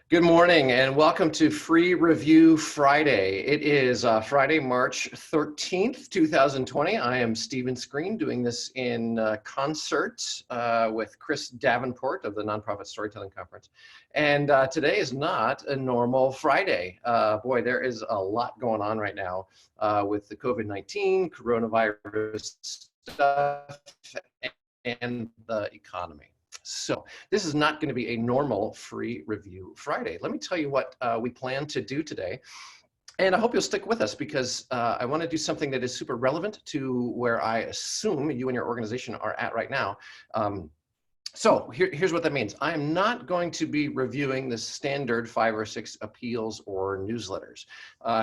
Good morning and welcome to Free Review Friday. It is Friday, March 13th, 2020. I am Stephen Screen doing this in concert with Chris Davenport of the Nonprofit Storytelling Conference. And today is not a normal Friday. Boy, there is a lot going on right now with the COVID-19, coronavirus stuff, and the economy. So this is not going to be a normal Free Review Friday. Let me tell you what we plan to do today. And I hope you'll stick with us because I want to do something that is super relevant to where I assume you and your organization are at right now. So here's what that means. I am not going to be reviewing the standard 5 or 6 appeals or newsletters.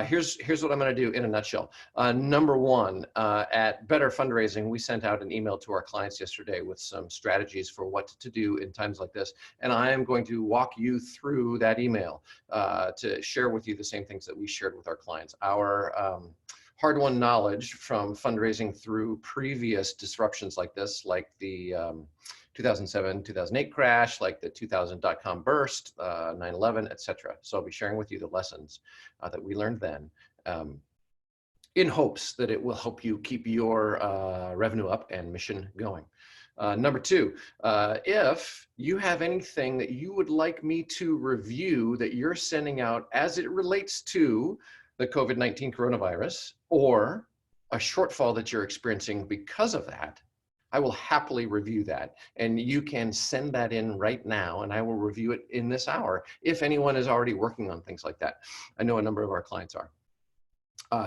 Here's what I'm going to do in a nutshell. Number one, at Better Fundraising, we sent out an email to our clients yesterday with some strategies for what to do in times like this. And I am going to walk you through that email to share with you the same things that we shared with our clients. Our hard-won knowledge from fundraising through previous disruptions like this, like the 2007, 2008 crash, like the 2000 dot-com burst, 9/11, etc. So I'll be sharing with you the lessons that we learned then in hopes that it will help you keep your revenue up and mission going. Number two, if you have anything that you would like me to review that you're sending out as it relates to the COVID-19 coronavirus or a shortfall that you're experiencing because of that, I will happily review that. And you can send that in right now and I will review it in this hour if anyone is already working on things like that. I know a number of our clients are.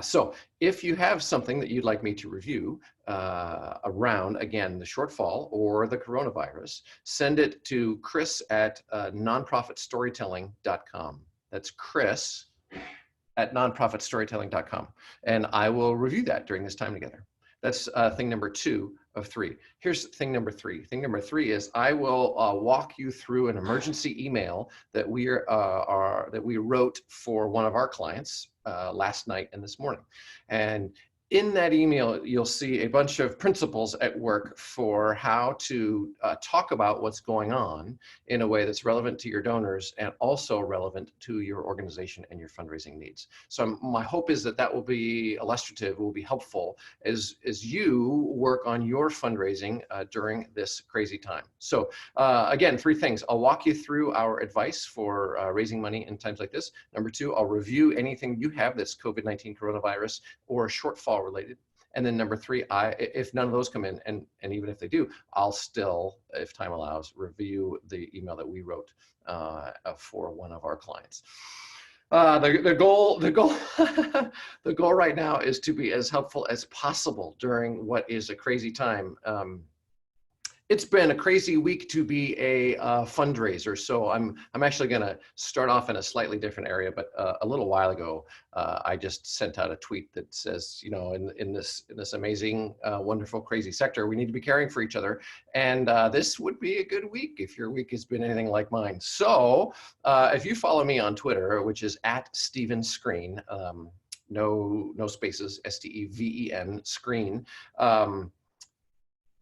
So if you have something that you'd like me to review around, again, the shortfall or the coronavirus, send it to Chris at nonprofitstorytelling.com. That's Chris at nonprofitstorytelling.com. And I will review that during this time together. That's thing number 2 of 3. Here's thing number 3. Thing number 3 is I will walk you through an emergency email that we wrote for one of our clients last night and this morning. And in that email, you'll see a bunch of principles at work for how to talk about what's going on in a way that's relevant to your donors and also relevant to your organization and your fundraising needs. So my hope is that that will be illustrative, will be helpful as you work on your fundraising during this crazy time. So again, 3 things. I'll walk you through our advice for raising money in times like this. Number 2, I'll review anything you have that's COVID-19 coronavirus or shortfall related. And then number 3, if none of those come in, and even if they do, I'll still, if time allows, review the email that we wrote for one of our clients. The goal the goal right now is to be as helpful as possible during what is a crazy time. It's been a crazy week to be a fundraiser, so I'm actually going to start off in a slightly different area. But a little while ago, I just sent out a tweet that says, you know, in this amazing, wonderful, crazy sector, we need to be caring for each other, and this would be a good week if your week has been anything like mine. So if you follow me on Twitter, which is at Stephen Screen, no spaces, STEVEN Screen.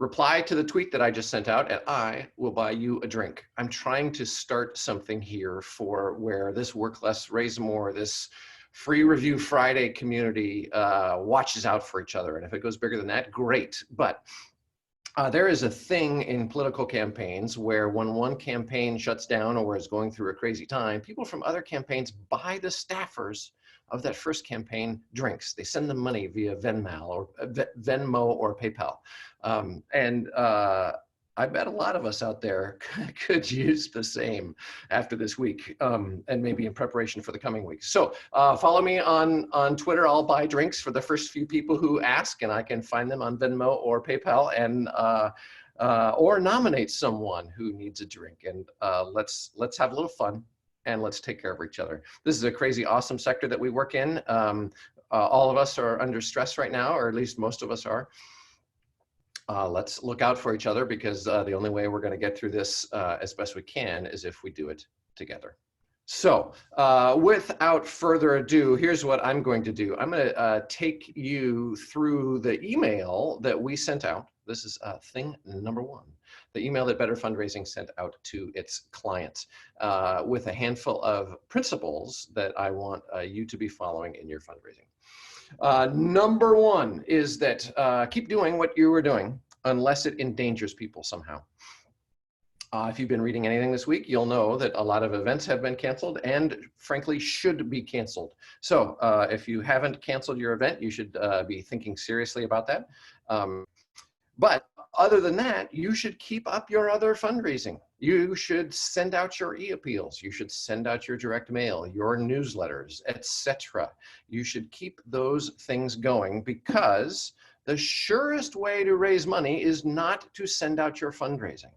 Reply to the tweet that I just sent out and I will buy you a drink. I'm trying to start something here for where this Work Less, Raise More, this Free Review Friday community watches out for each other. And if it goes bigger than that, great. But there is a thing in political campaigns where when one campaign shuts down or is going through a crazy time, people from other campaigns buy the staffers of that first campaign drinks. They send them money via Venmo or PayPal. I bet a lot of us out there could use the same after this week and maybe in preparation for the coming week. So follow me on Twitter. I'll buy drinks for the first few people who ask, and I can find them on Venmo or PayPal, and or nominate someone who needs a drink. And let's have a little fun and let's take care of each other. This is a crazy, awesome sector that we work in. All of us are under stress right now, or at least most of us are. Let's look out for each other because the only way we're going to get through this as best we can is if we do it together. So without further ado, here's what I'm going to do. I'm going to take you through the email that we sent out. This is thing number 1. the email that Better Fundraising sent out to its clients with a handful of principles that I want you to be following in your fundraising. Number one is that keep doing what you were doing unless it endangers people somehow. If you've been reading anything this week, you'll know that a lot of events have been canceled and frankly should be canceled. So if you haven't canceled your event, you should be thinking seriously about that. But other than that, you should keep up your other fundraising. You should send out your e-appeals. You should send out your direct mail, your newsletters, etc. You should keep those things going because the surest way to raise money is not to send out your fundraising.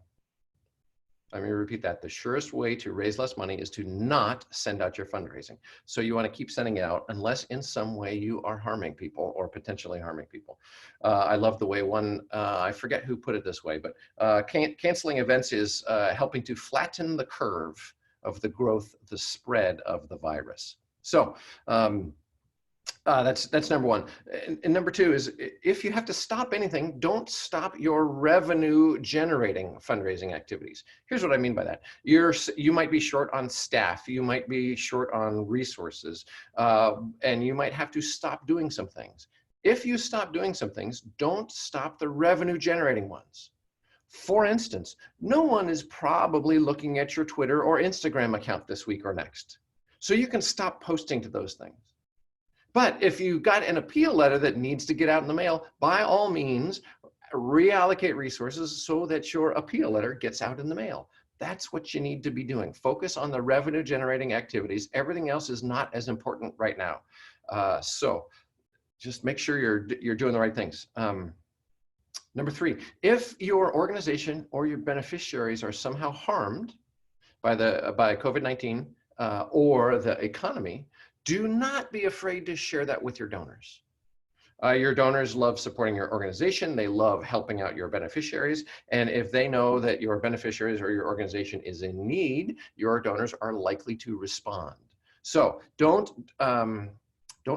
Let me repeat that. The surest way to raise less money is to not send out your fundraising. So you want to keep sending it out unless in some way you are harming people or potentially harming people. I love the way one, I forget who put it this way, but canceling events is helping to flatten the curve of the growth, the spread of the virus. So that's number one. And number two is if you have to stop anything, don't stop your revenue generating fundraising activities. Here's what I mean by that. You might be short on staff, you might be short on resources, and you might have to stop doing some things. If you stop doing some things, don't stop the revenue generating ones. For instance, no one is probably looking at your Twitter or Instagram account this week or next. So you can stop posting to those things. But if you got an appeal letter that needs to get out in the mail, by all means, reallocate resources so that your appeal letter gets out in the mail. That's what you need to be doing. Focus on the revenue generating activities. Everything else is not as important right now. So just make sure you're doing the right things. Number three, if your organization or your beneficiaries are somehow harmed by COVID-19 or the economy, do not be afraid to share that with your donors. Your donors love supporting your organization. They love helping out your beneficiaries. And if they know that your beneficiaries or your organization is in need, your donors are likely to respond. So don't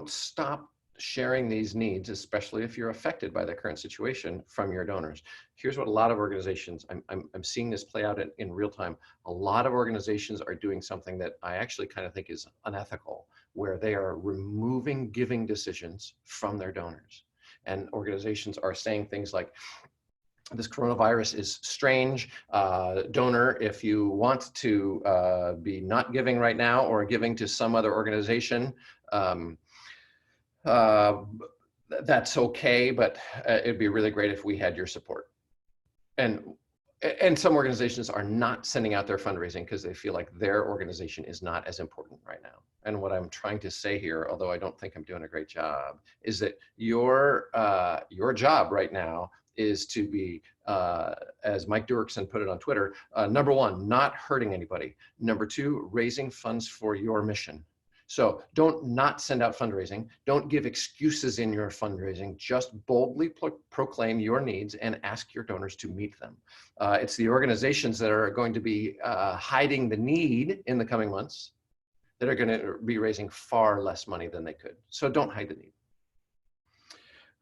stop sharing these needs, especially if you're affected by the current situation from your donors. Here's what a lot of organizations, I'm seeing this play out in real time. A lot of organizations are doing something that I actually kind of think is unethical, where they are removing giving decisions from their donors. And organizations are saying things like, this coronavirus is strange. Donor, if you want to be not giving right now or giving to some other organization, that's okay, but it'd be really great if we had your support. And some organizations are not sending out their fundraising because they feel like their organization is not as important right now. And what I'm trying to say here, although I don't think I'm doing a great job, is that your job right now is to be, as Mike Durkson put it on Twitter, number one, not hurting anybody. Number two, raising funds for your mission. So don't not send out fundraising. Don't give excuses in your fundraising. Just boldly proclaim your needs and ask your donors to meet them. It's the organizations that are going to be hiding the need in the coming months that are going to be raising far less money than they could. So don't hide the need.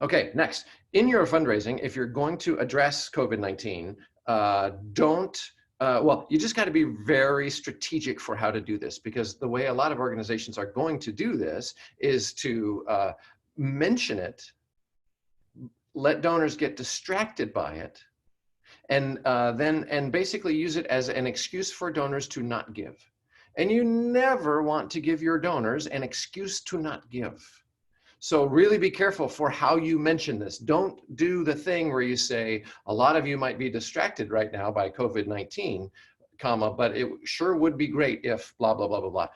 Okay, next. In your fundraising, if you're going to address COVID-19, well, you just got to be very strategic for how to do this, because the way a lot of organizations are going to do this is to mention it, let donors get distracted by it, and basically use it as an excuse for donors to not give. And you never want to give your donors an excuse to not give. So really be careful for how you mention this. Don't do the thing where you say, a lot of you might be distracted right now by COVID-19, but it sure would be great if blah, blah, blah, blah, blah.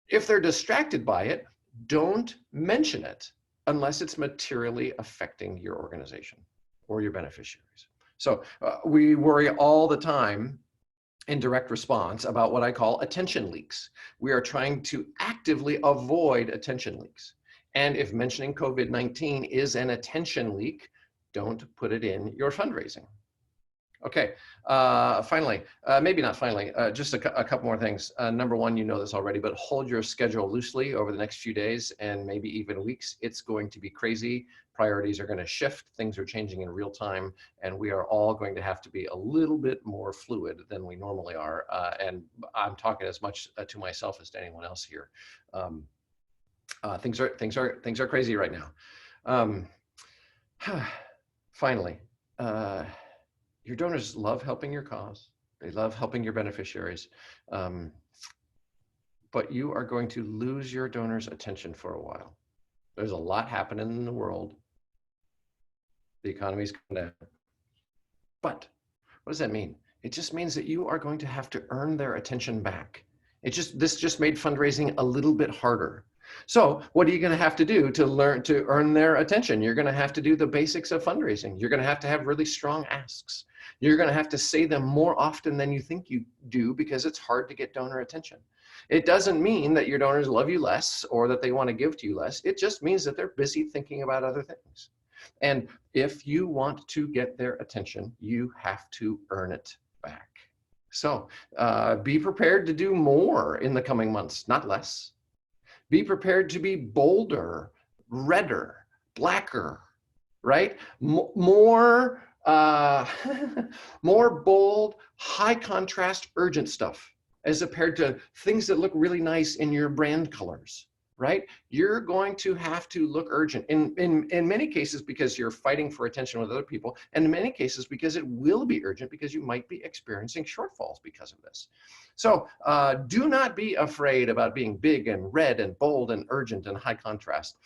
If they're distracted by it, don't mention it unless it's materially affecting your organization or your beneficiaries. So we worry all the time in direct response about what I call attention leaks. We are trying to actively avoid attention leaks. And if mentioning COVID-19 is an attention leak, don't put it in your fundraising. Okay, finally, maybe not finally, just a couple more things. Number one, you know this already, but hold your schedule loosely over the next few days and maybe even weeks. It's going to be crazy. Priorities are going to shift. Things are changing in real time, and we are all going to have to be a little bit more fluid than we normally are. And I'm talking as much to myself as to anyone else here. Um, things are crazy right now. Um, finally. Your donors love helping your cause. They love helping your beneficiaries. Um, but you are going to lose your donors' attention for a while. There's a lot happening in the world. The economy's going down. But what does that mean? It just means that you are going to have to earn their attention back. This just made fundraising a little bit harder. So what are you going to have to do to learn to earn their attention? You're going to have to do the basics of fundraising. You're going to have really strong asks. You're going to have to say them more often than you think you do because it's hard to get donor attention. It doesn't mean that your donors love you less or that they want to give to you less. It just means that they're busy thinking about other things. And if you want to get their attention, you have to earn it back. So be prepared to do more in the coming months, not less. Be prepared to be bolder, redder, blacker, right? More, more bold, high contrast, urgent stuff as compared to things that look really nice in your brand colors, right? You're going to have to look urgent in many cases because you're fighting for attention with other people, and in many cases because it will be urgent because you might be experiencing shortfalls because of this. So do not be afraid about being big and red and bold and urgent and high contrast.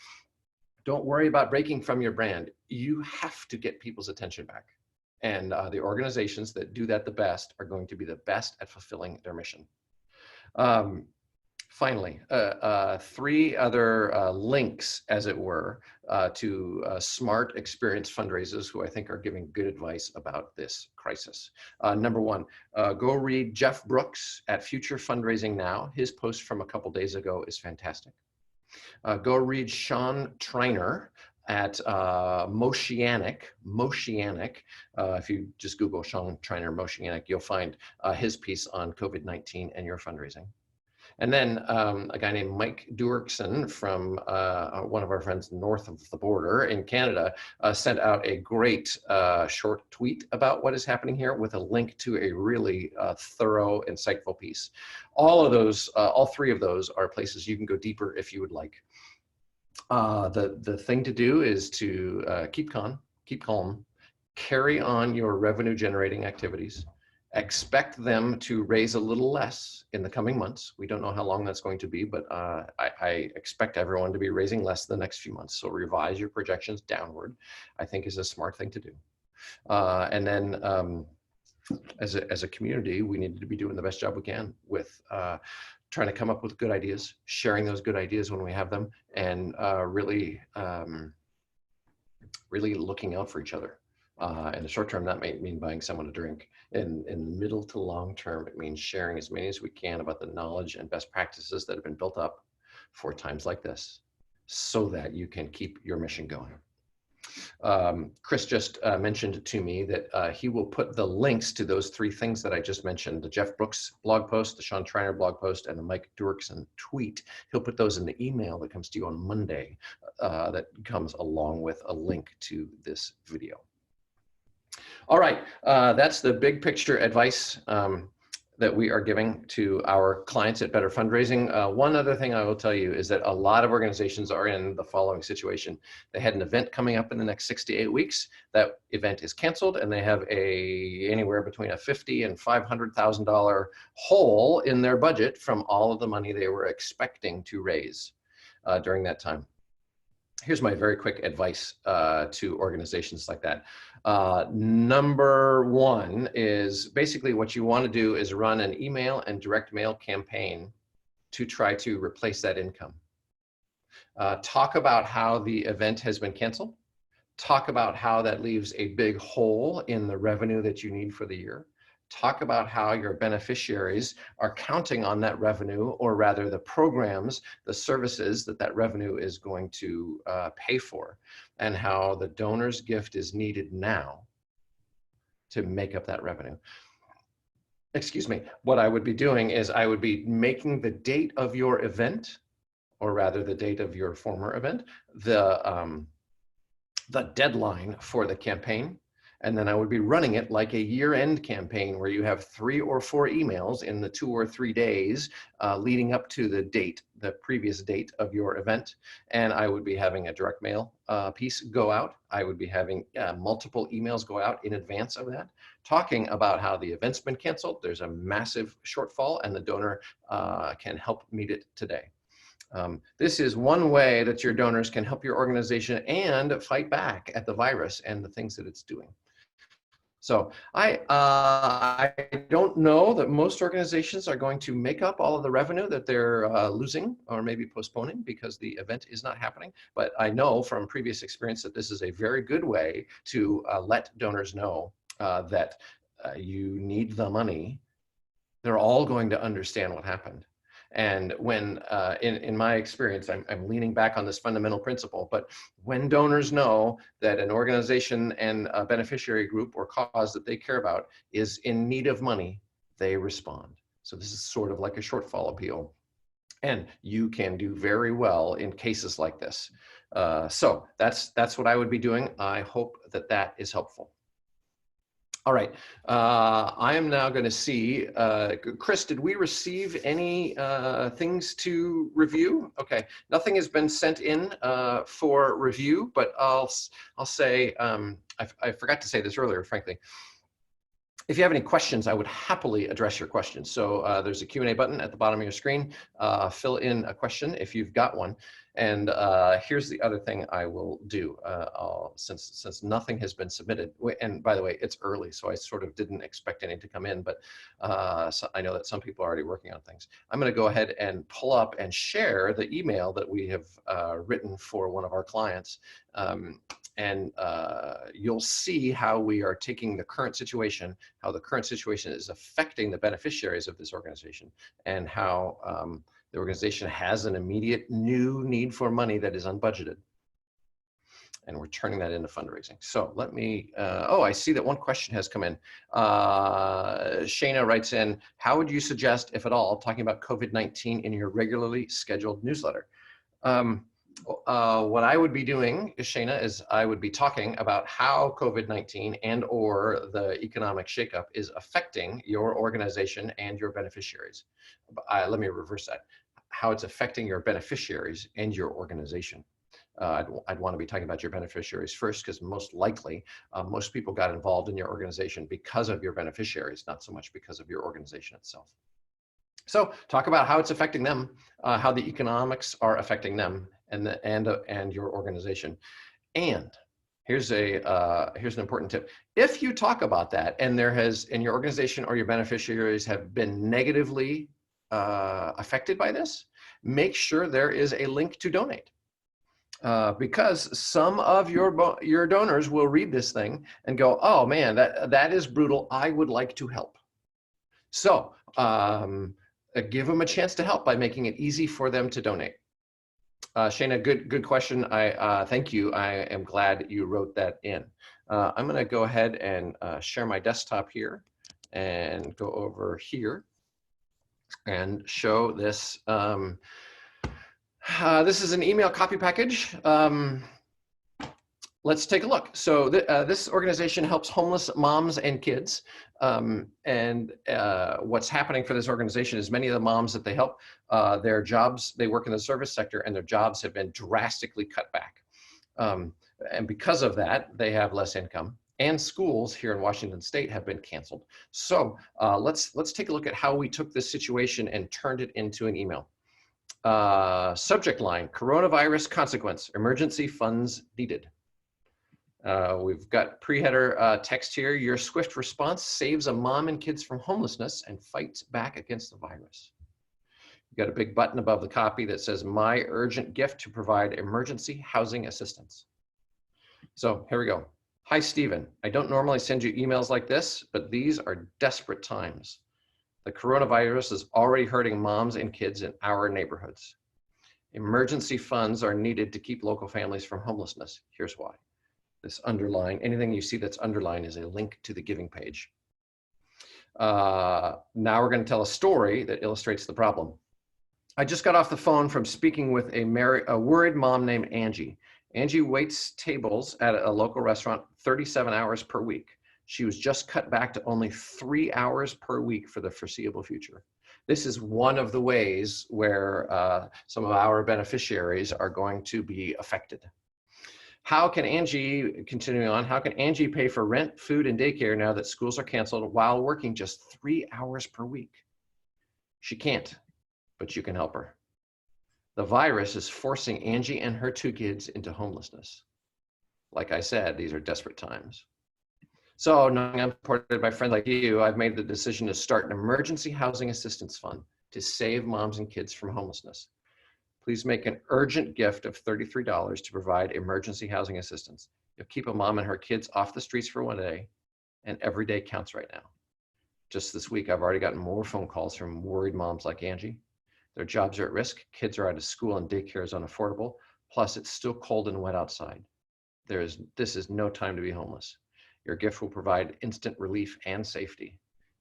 Don't worry about breaking from your brand. You have to get people's attention back. And the organizations that do that the best are going to be the best at fulfilling their mission. Finally, three other links, as it were, to smart, experienced fundraisers who I think are giving good advice about this crisis. Number one, go read Jeff Brooks at Future Fundraising Now. His post from a couple days ago is fantastic. Go read Sean Triner at Moshianic. If you just Google Sean Triner Moshianic, you'll find his piece on COVID-19 and your fundraising. And then a guy named Mike Duerksen from one of our friends north of the border in Canada sent out a great short tweet about what is happening here with a link to a really thorough, insightful piece. All of those, all three of those are places you can go deeper if you would like. The thing to do is to keep calm, carry on your revenue generating activities. Expect them to raise a little less in the coming months. We don't know how long that's going to be, but I expect everyone to be raising less the next few months. So revise your projections downward, I think is a smart thing to do. And then as a community, we need to be doing the best job we can with trying to come up with good ideas, sharing those good ideas when we have them, and really looking out for each other. In the short term, that may mean buying someone a drink. In the middle to long term, it means sharing as many as we can about the knowledge and best practices that have been built up for times like this so that you can keep your mission going. Chris just mentioned to me that he will put the links to those three things that I just mentioned, the Jeff Brooks blog post, the Sean Triner blog post, and the Mike Duerksen tweet. He'll put those in the email that comes to you on Monday that comes along with a link to this video. All right, that's the big picture advice that we are giving to our clients at Better Fundraising. One other thing I will tell you is that a lot of organizations are in the following situation. They had an event coming up in the next 6 to 8 weeks. That event is canceled, and they have anywhere between a $50,000 and $500,000 hole in their budget from all of the money they were expecting to raise during that time. Here's my very quick advice to organizations like that. Number one is basically what you want to do is run an email and direct mail campaign to try to replace that income. Talk about how the event has been canceled. Talk about how that leaves a big hole in the revenue that you need for the year. Talk about how your beneficiaries are counting on that revenue, or rather the programs, the services that that revenue is going to pay for, and how the donor's gift is needed now to make up that revenue. Excuse me, what I would be doing is I would be making the date of your event, or rather the date of your former event, the deadline for the campaign. And then I would be running it like a year-end campaign where you have 3 or 4 emails in the 2 or 3 days leading up to the date, the previous date of your event. And I would be having a direct mail piece go out. I would be having multiple emails go out in advance of that, talking about how the event's been canceled. There's a massive shortfall and the donor can help meet it today. This is one way that your donors can help your organization and fight back at the virus and the things that it's doing. So I don't know that most organizations are going to make up all of the revenue that they're losing or maybe postponing because the event is not happening. But I know from previous experience that this is a very good way to let donors know that you need the money. They're all going to understand what happened. And when, in my experience, I'm leaning back on this fundamental principle, but when donors know that an organization and a beneficiary group or cause that they care about is in need of money, they respond. So this is sort of like a shortfall appeal. And you can do very well in cases like this. So that's what I would be doing. I hope that that is helpful. All right, I am now going to see, Chris, did we receive any things to review? Okay, nothing has been sent in for review, but I'll say, I forgot to say this earlier, frankly. If you have any questions, I would happily address your questions. So there's a Q&A button at the bottom of your screen. Fill in a question if you've got one. And here's the other thing I will do, since nothing has been submitted. And by the way, it's early, so I sort of didn't expect any to come in, but so I know that some people are already working on things. I'm going to go ahead and pull up and share the email that we have written for one of our clients. And you'll see how we are taking the current situation, how the current situation is affecting the beneficiaries of this organization, and how the organization has an immediate new need for money that is unbudgeted. And we're turning that into fundraising. So let me, oh, I see that one question has come in. Shana writes in, how would you suggest, if at all, talking about COVID-19 in your regularly scheduled newsletter? What I would be doing, Shana, is I would be talking about how COVID-19 and or the economic shakeup is affecting your organization and your beneficiaries. Let me reverse that. How it's affecting your beneficiaries and your organization. I'd want to be talking about your beneficiaries first, because most likely, most people got involved in your organization because of your beneficiaries, not so much because of your organization itself. So talk about how it's affecting them, how the economics are affecting them and your organization. And here's an important tip. If you talk about that and your organization or your beneficiaries have been negatively affected by this, make sure there is a link to donate. Because some of your donors will read this thing and go, oh man, that is brutal. I would like to help. So give them a chance to help by making it easy for them to donate. Shana, good question. Thank you. I am glad you wrote that in. I'm going to go ahead and share my desktop here and go over here and show this. This is an email copy package. Let's take a look. So this organization helps homeless moms and kids. What's happening for this organization is many of the moms that they help, their jobs, they work in the service sector, and their jobs have been drastically cut back. And because of that, they have less income. And schools here in Washington State have been canceled. So let's take a look at how we took this situation and turned it into an email. Subject line, coronavirus consequence, emergency funds needed. We've got pre-header text here. Your swift response saves a mom and kids from homelessness and fights back against the virus. You've got a big button above the copy that says, my urgent gift to provide emergency housing assistance. So here we go. Hi, Stephen. I don't normally send you emails like this, but these are desperate times. The coronavirus is already hurting moms and kids in our neighborhoods. Emergency funds are needed to keep local families from homelessness. Here's why. This underline, anything you see that's underlined is a link to the giving page. Now we're going to tell a story that illustrates the problem. I just got off the phone from speaking with a worried mom named Angie. Angie waits tables at a local restaurant 37 hours per week. She was just cut back to only 3 hours per week for the foreseeable future. This is one of the ways where some of our beneficiaries are going to be affected. How can Angie, continuing on, how can Angie pay for rent, food, and daycare now that schools are canceled while working just 3 hours per week? She can't, but you can help her. The virus is forcing Angie and her 2 kids into homelessness. Like I said, these are desperate times. So, knowing I'm supported by friends like you, I've made the decision to start an emergency housing assistance fund to save moms and kids from homelessness. Please make an urgent gift of $33 to provide emergency housing assistance. You'll keep a mom and her kids off the streets for one day, and every day counts right now. Just this week, I've already gotten more phone calls from worried moms like Angie. Their jobs are at risk, kids are out of school, and daycare is unaffordable. Plus, it's still cold and wet outside. This is no time to be homeless. Your gift will provide instant relief and safety,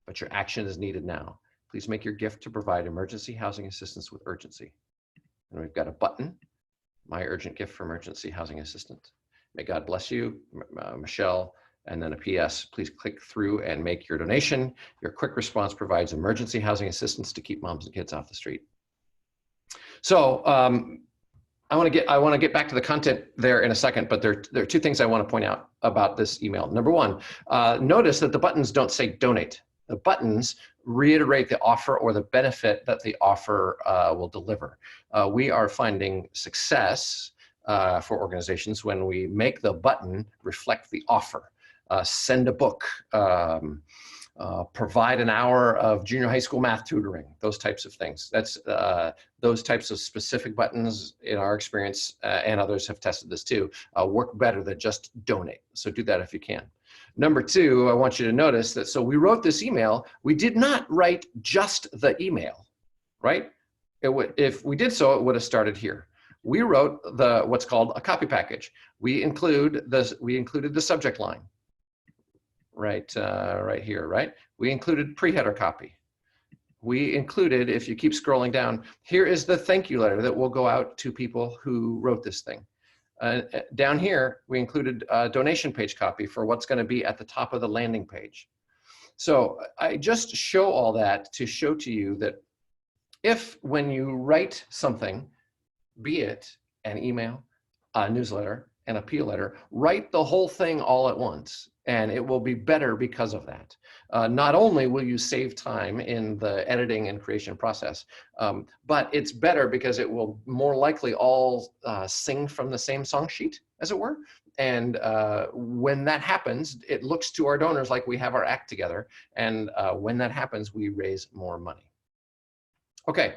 but your action is needed now. Please make your gift to provide emergency housing assistance with urgency. And we've got a button, my urgent gift for emergency housing assistance. May God bless you, Michelle, and then a PS. Please click through and make your donation. Your quick response provides emergency housing assistance to keep moms and kids off the street. So I want to get back to the content there in a second, but there are 2 things I want to point out about this email. Number 1, notice that the buttons don't say donate. The buttons reiterate the offer or the benefit that the offer will deliver. We are finding success for organizations when we make the button reflect the offer. Send a book, provide an hour of junior high school math tutoring, those types of things. That's those types of specific buttons, in our experience, and others have tested this too, work better than just donate. So do that if you can. Number 2, I want you to notice that, so we wrote this email, we did not write just the email, right? If we did so, it would have started here. We wrote what's called a copy package. We included the subject line, right here, right? We included pre-header copy. We included, if you keep scrolling down, here is the thank you letter that will go out to people who wrote this thing. Down here, we included a donation page copy for what's going to be at the top of the landing page. So I just show all that to show to you that if when you write something, be it an email, a newsletter, an appeal letter, write the whole thing all at once, and it will be better because of that. Not only will you save time in the editing and creation process, but it's better because it will more likely all sing from the same song sheet, as it were. And when that happens, it looks to our donors like we have our act together. And when that happens, we raise more money. Okay.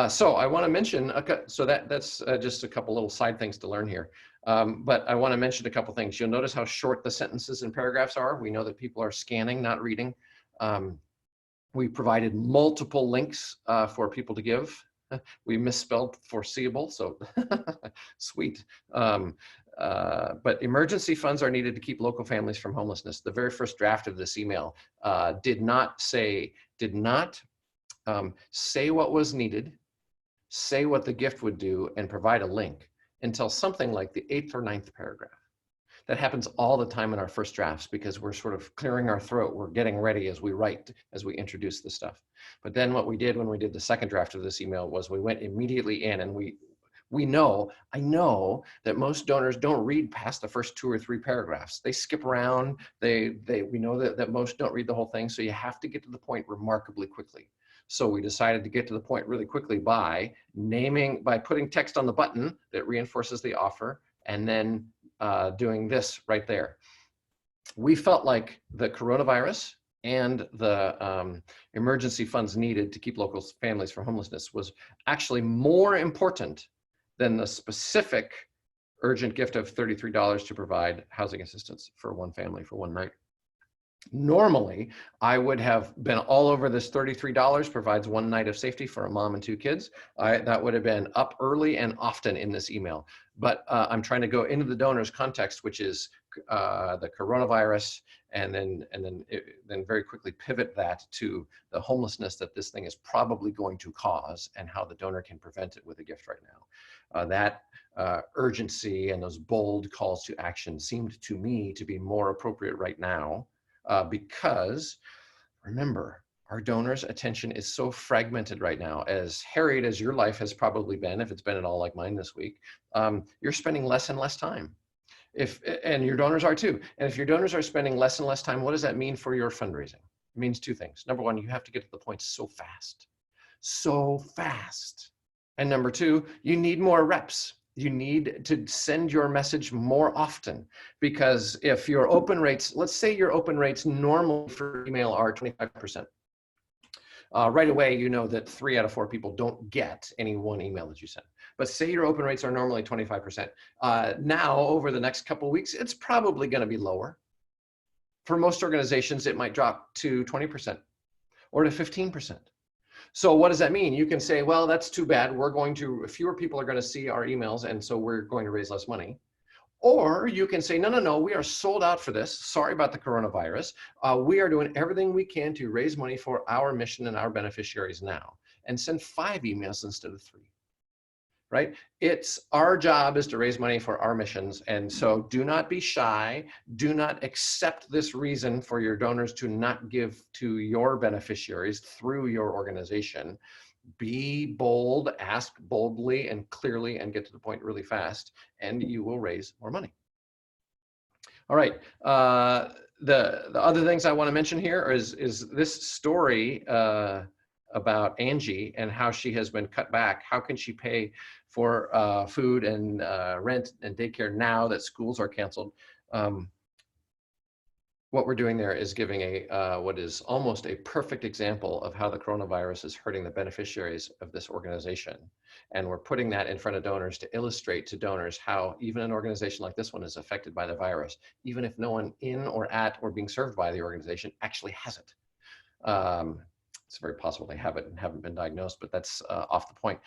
So I want to mention, so that's just a couple little side things to learn here. But I want to mention a couple things. You'll notice how short the sentences and paragraphs are. We know that people are scanning, not reading. We provided multiple links for people to give. We misspelled foreseeable, so sweet. But emergency funds are needed to keep local families from homelessness. The very first draft of this email did not say what was needed, say what the gift would do, and provide a link until something like the 8th or 9th paragraph. That happens all the time in our first drafts because we're sort of clearing our throat. We're getting ready as we write, as we introduce the stuff. But then what we did when we did the second draft of this email was we went immediately in, and I know that most donors don't read past the first 2 or 3 paragraphs. They skip around. We know that most don't read the whole thing. So you have to get to the point remarkably quickly. So we decided to get to the point really quickly by putting text on the button that reinforces the offer, and then doing this right there. We felt like the coronavirus and the emergency funds needed to keep local families from homelessness was actually more important than the specific urgent gift of $33 to provide housing assistance for one family for one night. Normally, I would have been all over this $33 provides one night of safety for a mom and 2 kids. That would have been up early and often in this email. But I'm trying to go into the donor's context, which is the coronavirus, and then very quickly pivot that to the homelessness that this thing is probably going to cause and how the donor can prevent it with a gift right now. That urgency and those bold calls to action seemed to me to be more appropriate right now, because remember, our donors' attention is so fragmented right now. As harried as your life has probably been, if it's been at all like mine this week, you're spending less and less time. And your donors are too. And if your donors are spending less and less time, what does that mean for your fundraising? It means two things. Number one, you have to get to the point so fast. So fast. And number two, you need more reps. You need to send your message more often, because if your open rates, let's say your open rates normally for email are 25%. Right away, you know that 3 out of 4 people don't get any one email that you send. But say your open rates are normally 25%. Now, over the next couple of weeks, it's probably going to be lower. For most organizations, it might drop to 20% or to 15%. So what does that mean? You can say, well, that's too bad. Fewer people are going to see our emails, and so we're going to raise less money. Or you can say, no, we are sold out for this. Sorry about the coronavirus. We are doing everything we can to raise money for our mission and our beneficiaries now, and send 5 emails instead of 3, right? Our job is to raise money for our missions. And so do not be shy. Do not accept this reason for your donors to not give to your beneficiaries through your organization. Be bold, ask boldly and clearly, and get to the point really fast, and you will raise more money. All right. The other things I want to mention here is this story about Angie and how she has been cut back. How can she pay for food and rent and daycare now that schools are canceled? What we're doing there is giving what is almost a perfect example of how the coronavirus is hurting the beneficiaries of this organization. And we're putting that in front of donors to illustrate to donors how even an organization like this one is affected by the virus, even if no one in or at or being served by the organization actually has it. It's very possible they have it and haven't been diagnosed, but that's off the point.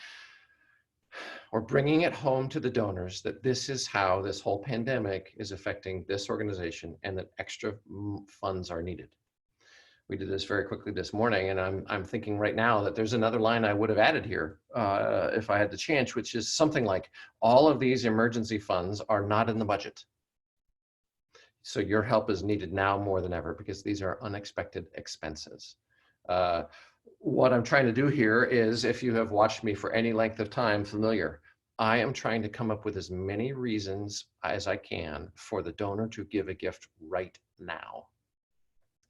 We're bringing it home to the donors that this is how this whole pandemic is affecting this organization, and that extra funds are needed. We did this very quickly this morning, and I'm thinking right now that there's another line I would have added here if I had the chance, which is something like, all of these emergency funds are not in the budget. So your help is needed now more than ever, because these are unexpected expenses. What I'm trying to do here is, if you have watched me for any length of time, familiar, I am trying to come up with as many reasons as I can for the donor to give a gift right now.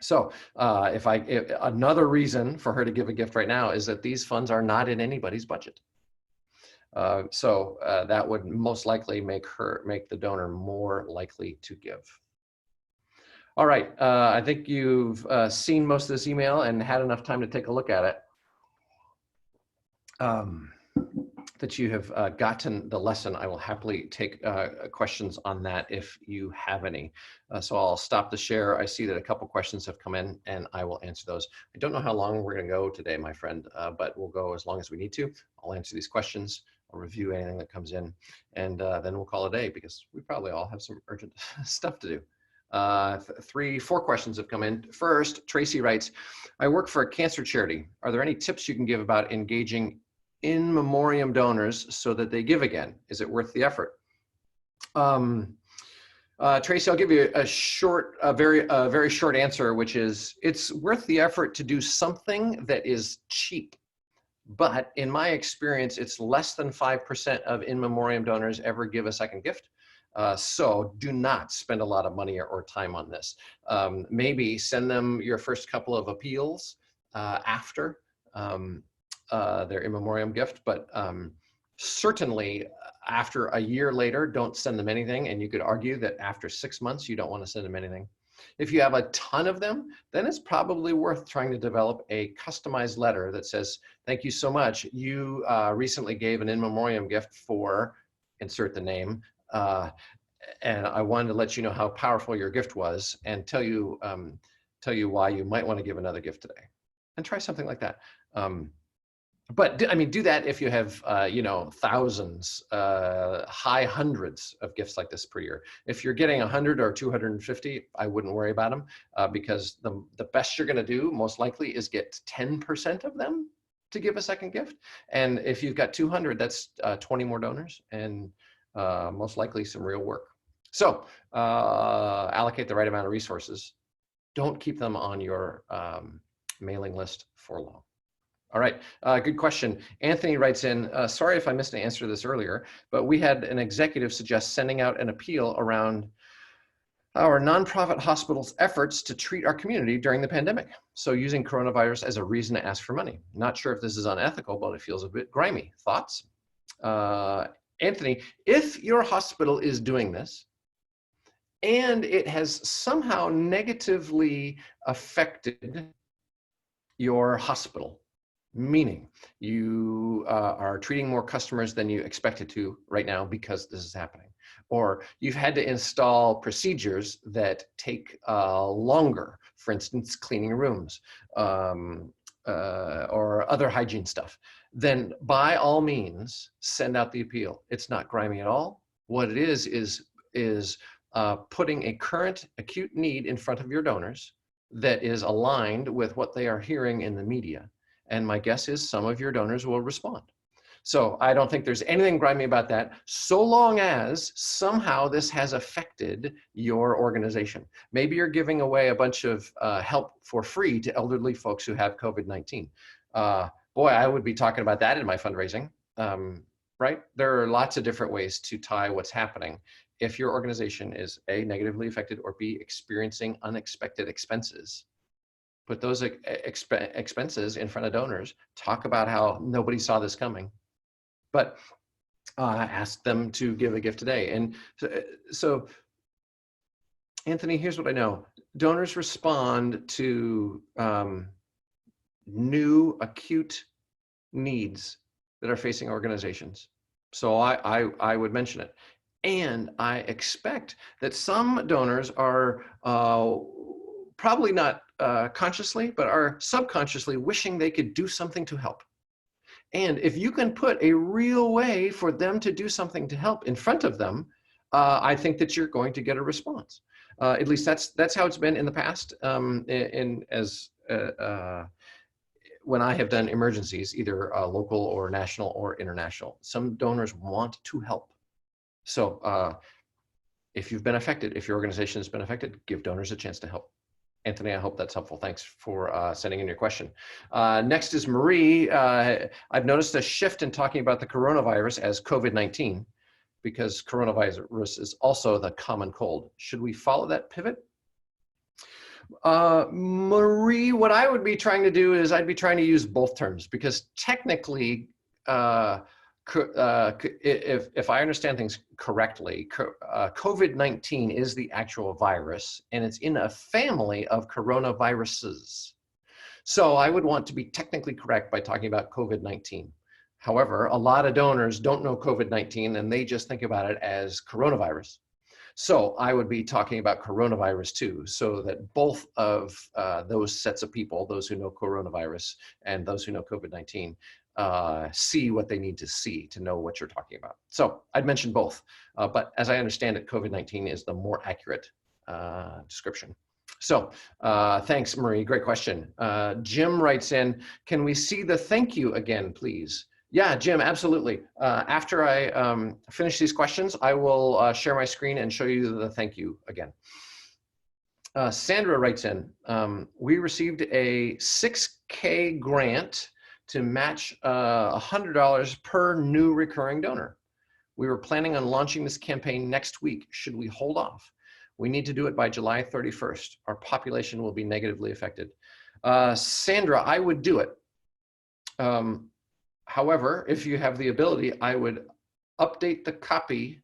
So another reason for her to give a gift right now is that these funds are not in anybody's budget. So that would most likely make the donor more likely to give. All right, I think you've seen most of this email and had enough time to take a look at it, that you have gotten the lesson. I will happily take questions on that if you have any. So I'll stop the share. I see that a couple questions have come in, and I will answer those. I don't know how long we're going to go today, my friend, but we'll go as long as we need to. I'll answer these questions. I'll review anything that comes in, and then we'll call it a day, because we probably all have some urgent stuff to do. 4 questions have come in. First, Tracy writes, I work for a cancer charity. Are there any tips you can give about engaging in memoriam donors so that they give again? Is it worth the effort? Tracy, I'll give you a very short answer, which is, it's worth the effort to do something that is cheap. But in my experience, it's less than 5% of in memoriam donors ever give a second gift. So do not spend a lot of money or time on this. Maybe send them your first couple of appeals after their in memoriam gift, but certainly after a year later, don't send them anything. And you could argue that after 6 months, you don't want to send them anything. If you have a ton of them, then it's probably worth trying to develop a customized letter that says, thank you so much. You recently gave an in memoriam gift for, insert the name, and I wanted to let you know how powerful your gift was, and tell you why you might want to give another gift today. And try something like that. But I mean, do that if you have, thousands, high hundreds of gifts like this per year. If you're getting 100 or 250, I wouldn't worry about them because the best you're going to do most likely is get 10% of them to give a second gift. And if you've got 200, that's 20 more donors and most likely some real work. So allocate the right amount of resources. Don't keep them on your mailing list for long. All right, good question. Anthony writes in, sorry if I missed an answer to this earlier, but we had an executive suggest sending out an appeal around our nonprofit hospital's efforts to treat our community during the pandemic. So using coronavirus as a reason to ask for money. Not sure if this is unethical, but it feels a bit grimy. Thoughts? Anthony, if your hospital is doing this, and it has somehow negatively affected your hospital, meaning you are treating more customers than you expected to right now because this is happening, or you've had to install procedures that take longer, for instance, cleaning rooms or other hygiene stuff, then by all means, send out the appeal. It's not grimy at all. What it is putting a current acute need in front of your donors that is aligned with what they are hearing in the media. And my guess is some of your donors will respond. So I don't think there's anything grimy about that, so long as somehow this has affected your organization. Maybe you're giving away a bunch of help for free to elderly folks who have COVID-19. Boy, I would be talking about that in my fundraising, right? There are lots of different ways to tie what's happening. If your organization is A, negatively affected, or B, experiencing unexpected expenses, put those expenses in front of donors, talk about how nobody saw this coming, but ask them to give a gift today. And so, Anthony, here's what I know. Donors respond to new acute needs that are facing organizations. So I would mention it. And I expect that some donors are probably not consciously, but are subconsciously wishing they could do something to help. And if you can put a real way for them to do something to help in front of them, I think that you're going to get a response. At least that's how it's been in the past. When I have done emergencies, either local or national or international, some donors want to help. So if you've been affected, if your organization has been affected, give donors a chance to help. Anthony, I hope that's helpful. Thanks for sending in your question. Next is Marie. I've noticed a shift in talking about the coronavirus as COVID-19 because coronavirus is also the common cold. Should we follow that pivot? Marie, what I would be trying to do is I'd be trying to use both terms because technically, if I understand things correctly, COVID-19 is the actual virus, and it's in a family of coronaviruses. So I would want to be technically correct by talking about COVID-19. However, a lot of donors don't know COVID-19, and they just think about it as coronavirus. So I would be talking about coronavirus too, so that both of those sets of people, those who know coronavirus and those who know COVID-19, see what they need to see to know what you're talking about. So I'd mention both, but as I understand it, COVID-19 is the more accurate description. So thanks, Marie, great question. Jim writes in, can we see the thank you again, please? Yeah, Jim, absolutely. After I finish these questions, I will share my screen and show you the thank you again. Sandra writes in, we received a $6K grant to match $100 per new recurring donor. We were planning on launching this campaign next week. Should we hold off? We need to do it by July 31st. Our population will be negatively affected. Sandra, I would do it. However, if you have the ability, I would update the copy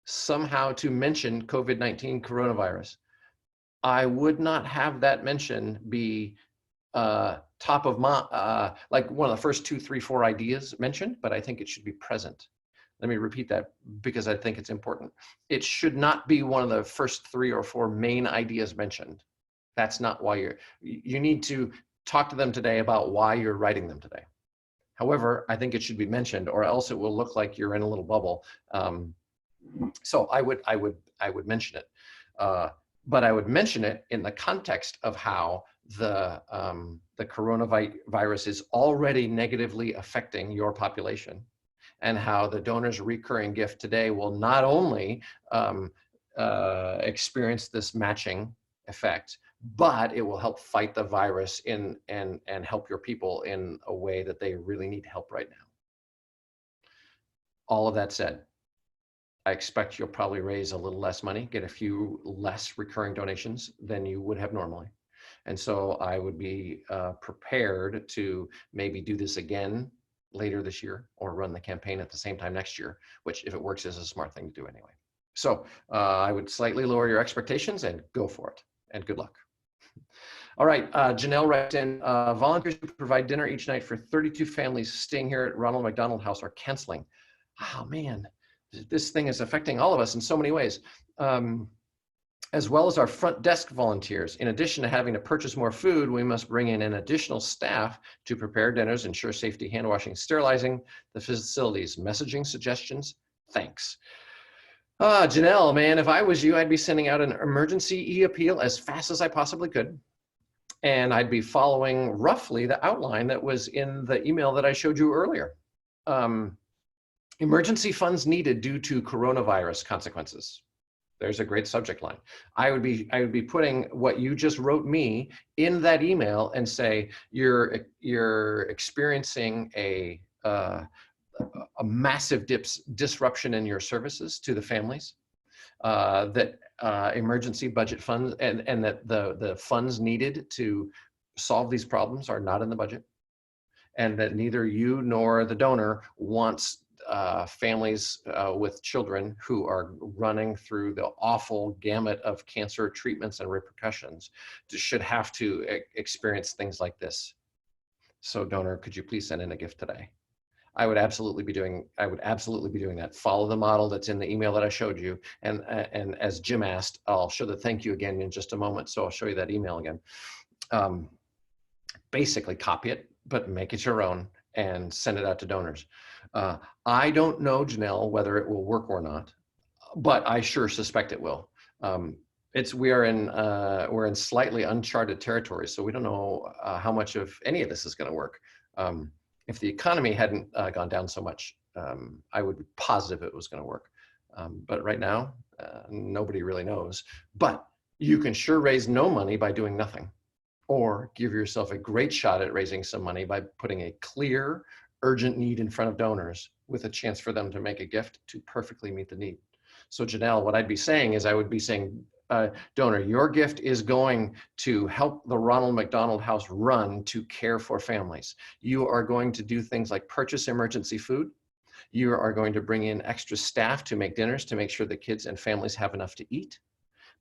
somehow to mention COVID-19 coronavirus. I would not have that mention be top of my, like one of the first 2, 3, 4 ideas mentioned, but I think it should be present. Let me repeat that because I think it's important. It should not be one of the first 3 or 4 main ideas mentioned. That's not why you need to talk to them today about why you're writing them today. However, I think it should be mentioned, or else it will look like you're in a little bubble. So I would mention it, but I would mention it in the context of how the coronavirus is already negatively affecting your population, and how the donor's recurring gift today will not only experience this matching effect, but it will help fight the virus and help your people in a way that they really need help right now. All of that said, I expect you'll probably raise a little less money, get a few less recurring donations than you would have normally. And so I would be prepared to maybe do this again later this year, or run the campaign at the same time next year, which, if it works, is a smart thing to do anyway. So I would slightly lower your expectations and go for it, and good luck. All right, Janelle writes in, volunteers who provide dinner each night for 32 families staying here at Ronald McDonald House are canceling. Oh man, this thing is affecting all of us in so many ways. As well as our front desk volunteers. In addition to having to purchase more food, we must bring in an additional staff to prepare dinners, ensure safety, hand washing, sterilizing the facilities. Messaging suggestions? Thanks. Janelle, man, if I was you, I'd be sending out an emergency e-appeal as fast as I possibly could. And I'd be following roughly the outline that was in the email that I showed you earlier. Emergency funds needed due to coronavirus consequences. There's a great subject line. I would be putting what you just wrote me in that email and say you're experiencing a massive disruption in your services to the families, that emergency budget funds and that the funds needed to solve these problems are not in the budget, and that neither you nor the donor wants families with children who are running through the awful gamut of cancer treatments and repercussions should have to experience things like this. So donor, could you please send in a gift today? I would absolutely be doing that. Follow the model that's in the email that I showed you. And as Jim asked, I'll show the thank you again in just a moment. So I'll show you that email again. Basically copy it, but make it your own and send it out to donors. I don't know, Janelle, whether it will work or not, but I sure suspect it will. We're in slightly uncharted territory, so we don't know how much of any of this is going to work. If the economy hadn't gone down so much, I would be positive it was going to work. But right now, nobody really knows. But you can sure raise no money by doing nothing, or give yourself a great shot at raising some money by putting a clear, urgent need in front of donors with a chance for them to make a gift to perfectly meet the need. So Janelle, what I'd be saying is I would be saying, donor, your gift is going to help the Ronald McDonald House run to care for families. You are going to do things like purchase emergency food. You are going to bring in extra staff to make dinners to make sure the kids and families have enough to eat,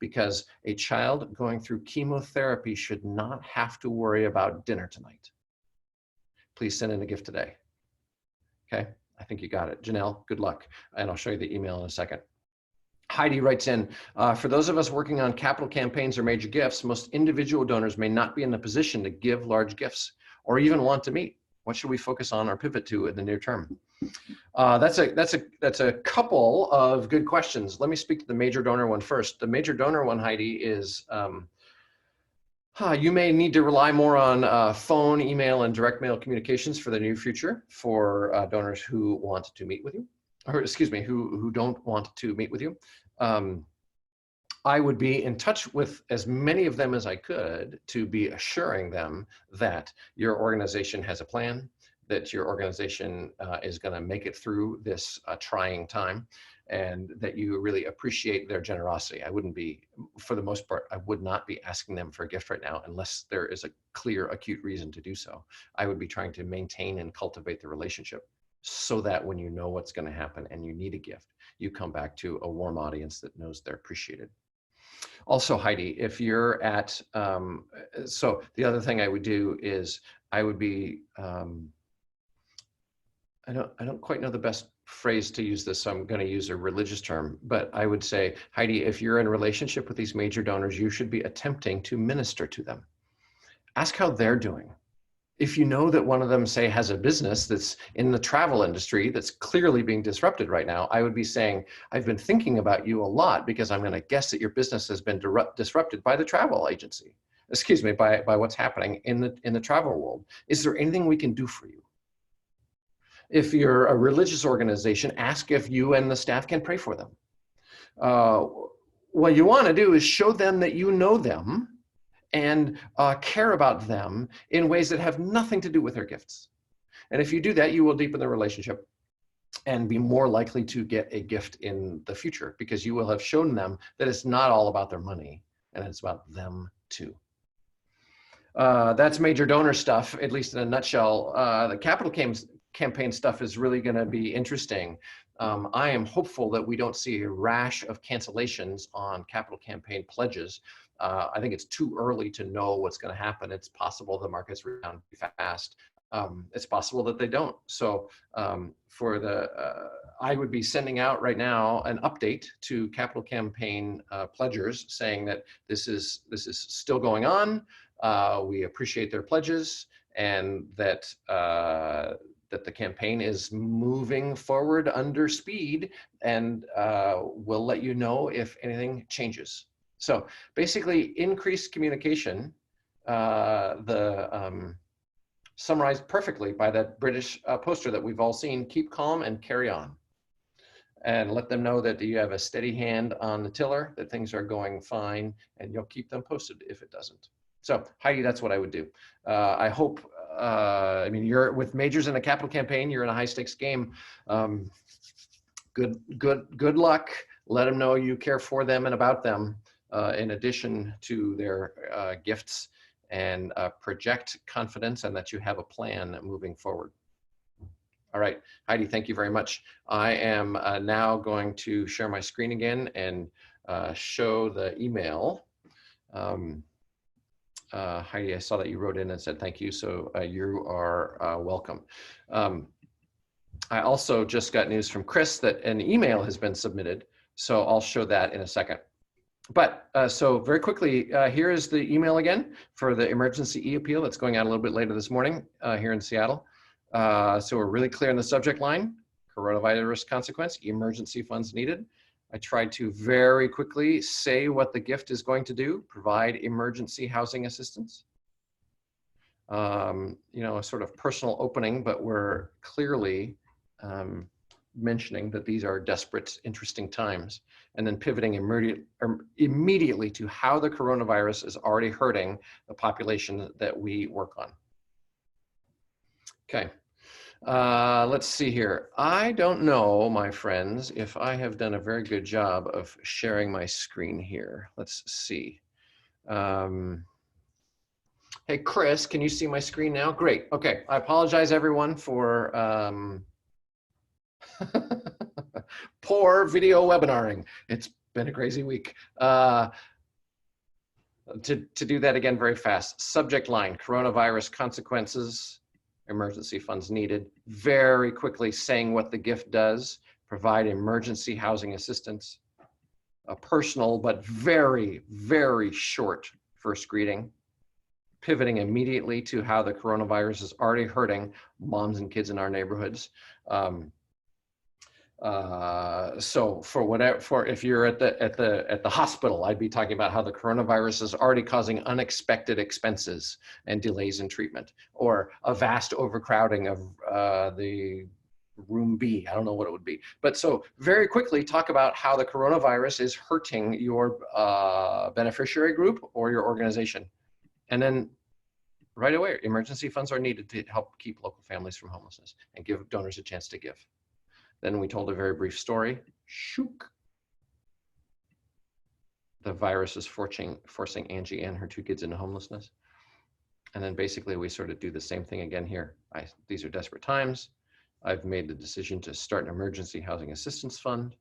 because a child going through chemotherapy should not have to worry about dinner tonight. Please send in a gift today. Okay, I think you got it. Janelle, good luck. And I'll show you the email in a second. Heidi writes in, for those of us working on capital campaigns or major gifts, most individual donors may not be in the position to give large gifts or even want to meet. What should we focus on or pivot to in the near term? That's a couple of good questions. Let me speak to the major donor one first. The major donor one, Heidi, is you may need to rely more on phone, email, and direct mail communications for the near future for donors who want to meet with you, or excuse me, who don't want to meet with you. I would be in touch with as many of them as I could to be assuring them that your organization has a plan, that your organization is going to make it through this trying time, and that you really appreciate their generosity. I wouldn't be, for the most part, I would not be asking them for a gift right now unless there is a clear, acute reason to do so. I would be trying to maintain and cultivate the relationship so that when you know what's going to happen and you need a gift, you come back to a warm audience that knows they're appreciated. Also, Heidi, if you're at, so the other thing I would do is I would be, I don't quite know the best phrase to use this, so I'm going to use a religious term, but I would say, Heidi, if you're in a relationship with these major donors, you should be attempting to minister to them. Ask how they're doing. If you know that one of them, say, has a business that's in the travel industry that's clearly being disrupted right now, I would be saying, I've been thinking about you a lot because I'm going to guess that your business has been disrupted by the travel agency. Excuse me, by what's happening in the travel world. Is there anything we can do for you? If you're a religious organization, ask if you and the staff can pray for them. What you want to do is show them that you know them and care about them in ways that have nothing to do with their gifts. And if you do that, you will deepen the relationship and be more likely to get a gift in the future, because you will have shown them that it's not all about their money and it's about them too. That's major donor stuff, at least in a nutshell. The capital campaign stuff is really going to be interesting. I am hopeful that we don't see a rash of cancellations on capital campaign pledges. I think it's too early to know what's going to happen. It's possible the markets rebound fast. It's possible that they don't. So I would be sending out right now an update to capital campaign pledgers saying that this is still going on. We appreciate their pledges, and that that the campaign is moving forward under speed, and we'll let you know if anything changes. So basically, increased communication, summarized perfectly by that British poster that we've all seen: keep calm and carry on. And let them know that you have a steady hand on the tiller, that things are going fine, and you'll keep them posted if it doesn't. So Heidi, that's what I would do. I hope, I mean, you're with majors in a capital campaign, you're in a high stakes game. Good luck. Let them know you care for them and about them, in addition to their gifts, and project confidence and that you have a plan moving forward. All right, Heidi, thank you very much. I am now going to share my screen again and show the email. Heidi, I saw that you wrote in and said thank you, so you are welcome. I also just got news from Chris that an email has been submitted, so I'll show that in a second. But so very quickly, here is the email again for the emergency e-appeal that's going out a little bit later this morning here in Seattle. So we're really clear in the subject line: coronavirus consequence, emergency funds needed. I tried to very quickly say what the gift is going to do: provide emergency housing assistance. You know, a sort of personal opening, but we're clearly mentioning that these are desperate, interesting times, and then pivoting immediately to how the coronavirus is already hurting the population that we work on. Okay, let's see here. I don't know, my friends, if I have done a very good job of sharing my screen here. Let's see. Hey, Chris, can you see my screen now? Great. Okay, I apologize, everyone, for poor video webinaring. It's been a crazy week. To do that again very fast. Subject line: coronavirus consequences, emergency funds needed. Very quickly saying what the gift does: provide emergency housing assistance. A personal but very, very short first greeting. Pivoting immediately to how the coronavirus is already hurting moms and kids in our neighborhoods. So if you're at the hospital, I'd be talking about how the coronavirus is already causing unexpected expenses and delays in treatment, or a vast overcrowding of the room B. I don't know what it would be, but so very quickly talk about how the coronavirus is hurting your beneficiary group or your organization, and then right away, emergency funds are needed to help keep local families from homelessness and give donors a chance to give. Then we told a very brief story. Shook. The virus is forcing Angie and her 2 kids into homelessness. And then basically we sort of do the same thing again here. These are desperate times. I've made the decision to start an emergency housing assistance fund.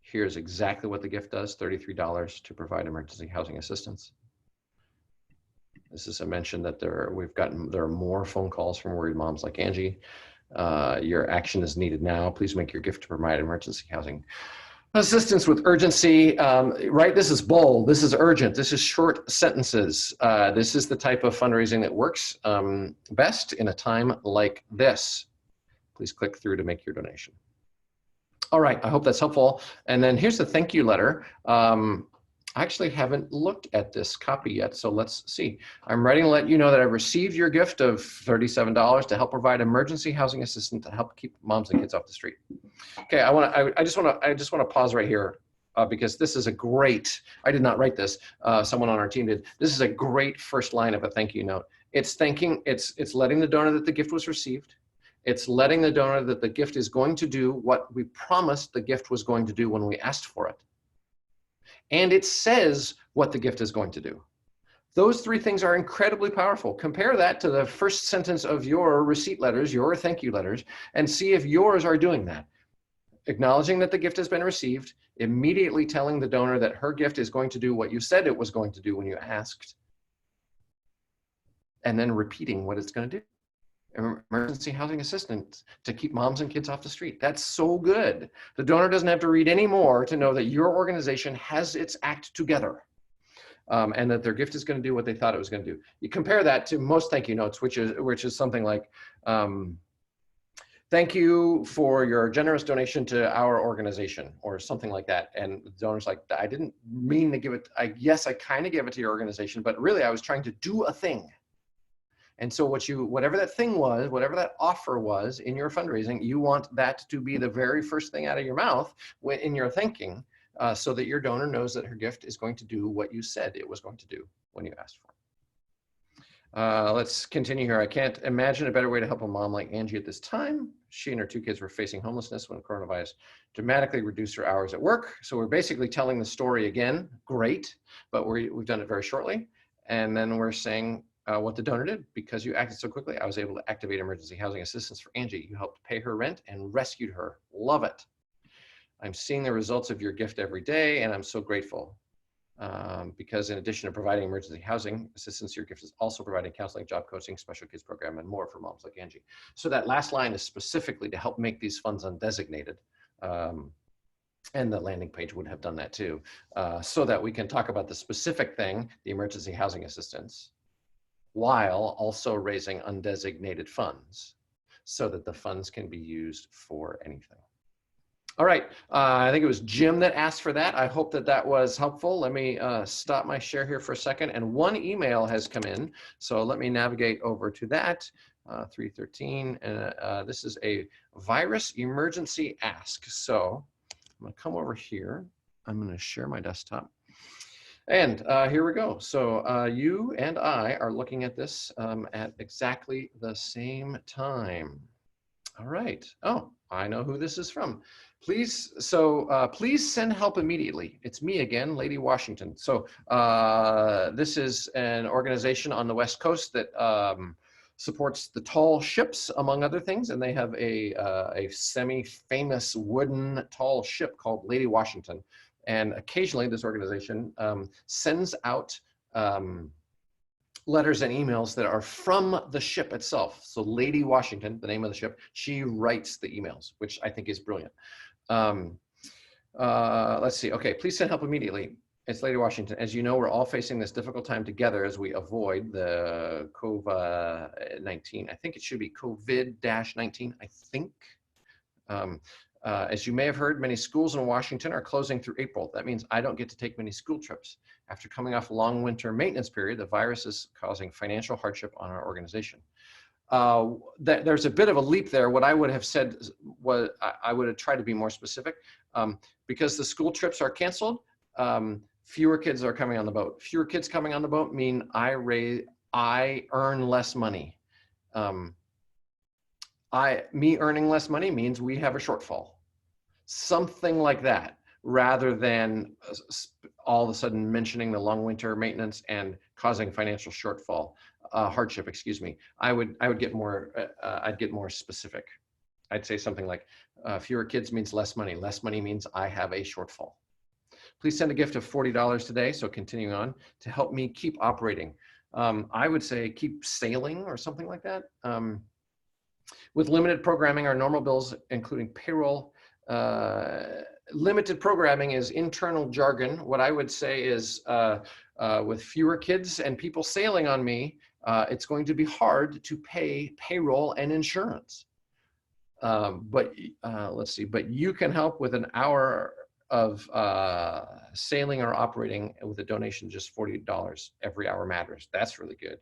Here's exactly what the gift does: $33 to provide emergency housing assistance. This is a mention that there are more phone calls from worried moms like Angie. Your action is needed now. Please make your gift to provide emergency housing. Assistance with urgency, right? This is bold, this is urgent, this is short sentences. This is the type of fundraising that works best in a time like this. Please click through to make your donation. All right, I hope that's helpful. And then here's the thank you letter. I actually haven't looked at this copy yet, so let's see. I'm writing to let you know that I've received your gift of $37 to help provide emergency housing assistance to help keep moms and kids off the street. Okay, I just want to pause right here because this is a great. I did not write this. Someone on our team did. This is a great first line of a thank you note. It's thanking. It's letting the donor that the gift was received. It's letting the donor that the gift is going to do what we promised the gift was going to do when we asked for it. And it says what the gift is going to do. Those three things are incredibly powerful. Compare that to the first sentence of your receipt letters, your thank you letters, and see if yours are doing that. Acknowledging that the gift has been received, immediately telling the donor that her gift is going to do what you said it was going to do when you asked, and then repeating what it's going to do. Emergency housing assistance to keep moms and kids off the street. That's so good. The donor doesn't have to read any more to know that your organization has its act together and that their gift is going to do what they thought it was going to do. You compare that to most thank you notes, which is something like, thank you for your generous donation to our organization, or something like that. And the donor's like, I didn't mean to give it. Yes, I kind of gave it to your organization, but really I was trying to do a thing. And so whatever that thing was, whatever that offer was in your fundraising, you want that to be the very first thing out of your mouth in your thinking, so that your donor knows that her gift is going to do what you said it was going to do when you asked for it. Let's continue here. I can't imagine a better way to help a mom like Angie at this time. She and her 2 kids were facing homelessness when coronavirus dramatically reduced her hours at work. So we're basically telling the story again. Great, but we've done it very shortly. And then we're saying, what the donor did. Because you acted so quickly, I was able to activate emergency housing assistance for Angie. You helped pay her rent and rescued her. Love it. I'm seeing the results of your gift every day, and I'm so grateful. Because in addition to providing emergency housing assistance, your gift is also providing counseling, job coaching, special kids program, and more for moms like Angie. So that last line is specifically to help make these funds undesignated. And the landing page would have done that too, so that we can talk about the specific thing, the emergency housing assistance, while also raising undesignated funds so that the funds can be used for anything. All right, I think it was Jim that asked for that. I hope that that was helpful. Let me stop my share here for a second. And one email has come in, so let me navigate over to that, 313. And this is a virus emergency ask. So I'm gonna come over here. I'm gonna share my desktop. And here we go. So you and I are looking at this at exactly the same time. All right. Oh, I know who this is from. Please send help immediately. It's me again, Lady Washington. So this is an organization on the West Coast that supports the tall ships, among other things, and they have a semi-famous wooden tall ship called Lady Washington. And occasionally this organization sends out letters and emails that are from the ship itself. So Lady Washington, the name of the ship, she writes the emails, which I think is brilliant. Let's see. Okay, please send help immediately. It's Lady Washington. As you know, we're all facing this difficult time together as we avoid the COVID-19. I think it should be COVID-19, I think. As you may have heard, many schools in Washington are closing through April. That means I don't get to take many school trips. After coming off a long winter maintenance period, the virus is causing financial hardship on our organization. There's a bit of a leap there. What I would have said was, I would have tried to be more specific. Because the school trips are canceled, fewer kids are coming on the boat. Fewer kids coming on the boat mean I earn less money. Me earning less money means we have a shortfall. Something like that, rather than all of a sudden mentioning the long winter maintenance and causing financial shortfall, hardship, excuse me. I would get more, I'd get more specific. I'd say something like, fewer kids means less money. Less money means I have a shortfall. Please send a gift of $40 today, so continuing on, to help me keep operating. I would say keep sailing or something like that. With limited programming, our normal bills, including payroll, Limited programming is internal jargon. What I would say is with fewer kids and people sailing on me, it's going to be hard to pay payroll and insurance. But let's see, but you can help with an hour of sailing or operating with a donation of just $40. Every hour matters. That's really good.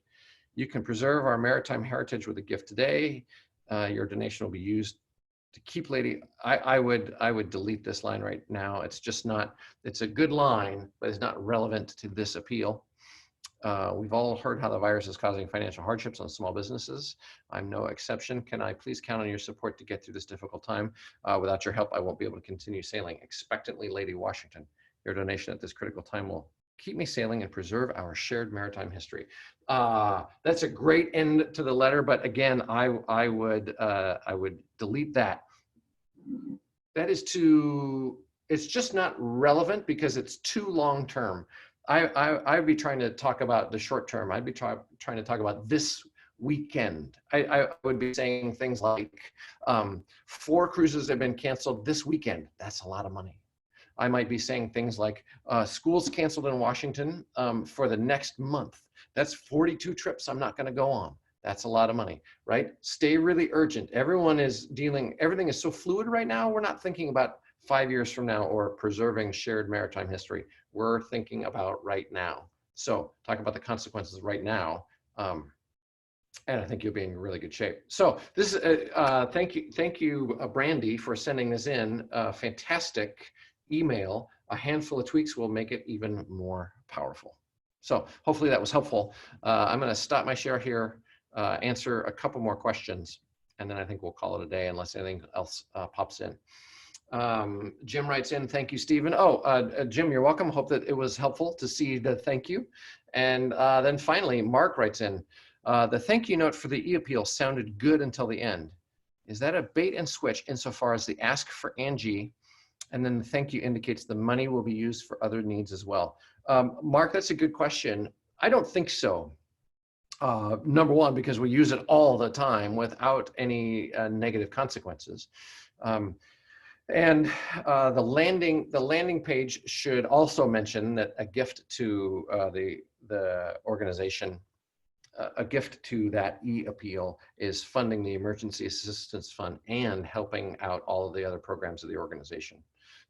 You can preserve our maritime heritage with a gift today. Your donation will be used to keep lady. I would delete this line right now. It's just not, it's a good line, but it's not relevant to this appeal. We've all heard how the virus is causing financial hardships on small businesses. I'm no exception. Can I please count on your support to get through this difficult time? Without your help, I won't be able to continue sailing. Expectantly, Lady Washington. Your donation at this critical time will keep me sailing and preserve our shared maritime history. That's a great end to the letter, but again, I would delete that. That is too, it's just not relevant because it's too long term. I'd be trying to talk about the short term. I'd be trying to talk about this weekend. I would be saying things like 4 cruises have been canceled this weekend. That's a lot of money. I might be saying things like schools canceled in Washington for the next month. That's 42 trips I'm not going to go on. That's a lot of money, right? Stay really urgent. Everyone is dealing, everything is so fluid right now. We're not thinking about 5 years from now or preserving shared maritime history. We're thinking about right now. So talk about the consequences right now. And I think you'll be in really good shape. So this is, thank you, Brandy, for sending this in. Fantastic email. A handful of tweaks will make it even more powerful. So hopefully that was helpful. I'm going to stop my share here, answer a couple more questions, and then I think we'll call it a day unless anything else pops in. Jim writes in, thank you, Stephen. Oh, Jim, you're welcome. Hope that it was helpful to see the thank you. And then finally, Mark writes in, the thank you note for the e-appeal sounded good until the end. Is that a bait and switch insofar as the ask for Angie, and then the thank you indicates the money will be used for other needs as well? Mark, that's a good question. I don't think so. Number one, because we use it all the time without any negative consequences. And the landing page should also mention that a gift to the organization, a gift to that e-appeal is funding the Emergency Assistance Fund and helping out all of the other programs of the organization.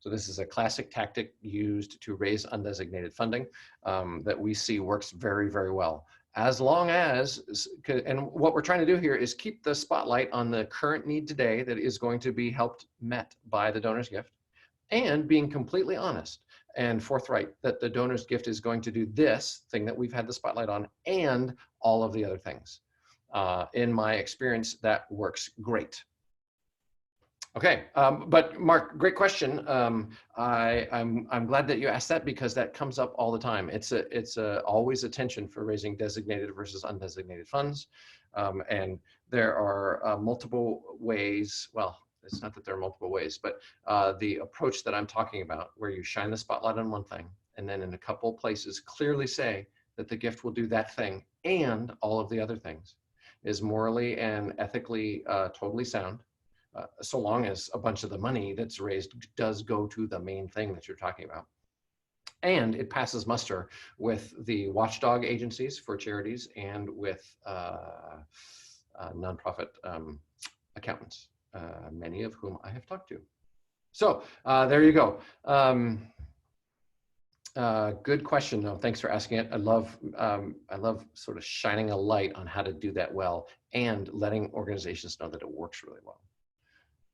So this is a classic tactic used to raise undesignated funding that we see works very, very well. As long as, and what we're trying to do here is keep the spotlight on the current need today that is going to be met by the donor's gift, and being completely honest and forthright that the donor's gift is going to do this thing that we've had the spotlight on and all of the other things. In my experience, that works great. Okay, but Mark, great question. I'm glad that you asked that because that comes up all the time. It's always a tension for raising designated versus undesignated funds, and there are multiple ways. Well, it's not that there are multiple ways, but the approach that I'm talking about, where you shine the spotlight on one thing, and then in a couple places clearly say that the gift will do that thing and all of the other things, is morally and ethically totally sound. So long as a bunch of the money that's raised does go to the main thing that you're talking about. And it passes muster with the watchdog agencies for charities and with nonprofit accountants, many of whom I have talked to. So there you go. Good question though. Thanks for asking it. I love sort of shining a light on how to do that well and letting organizations know that it works really well.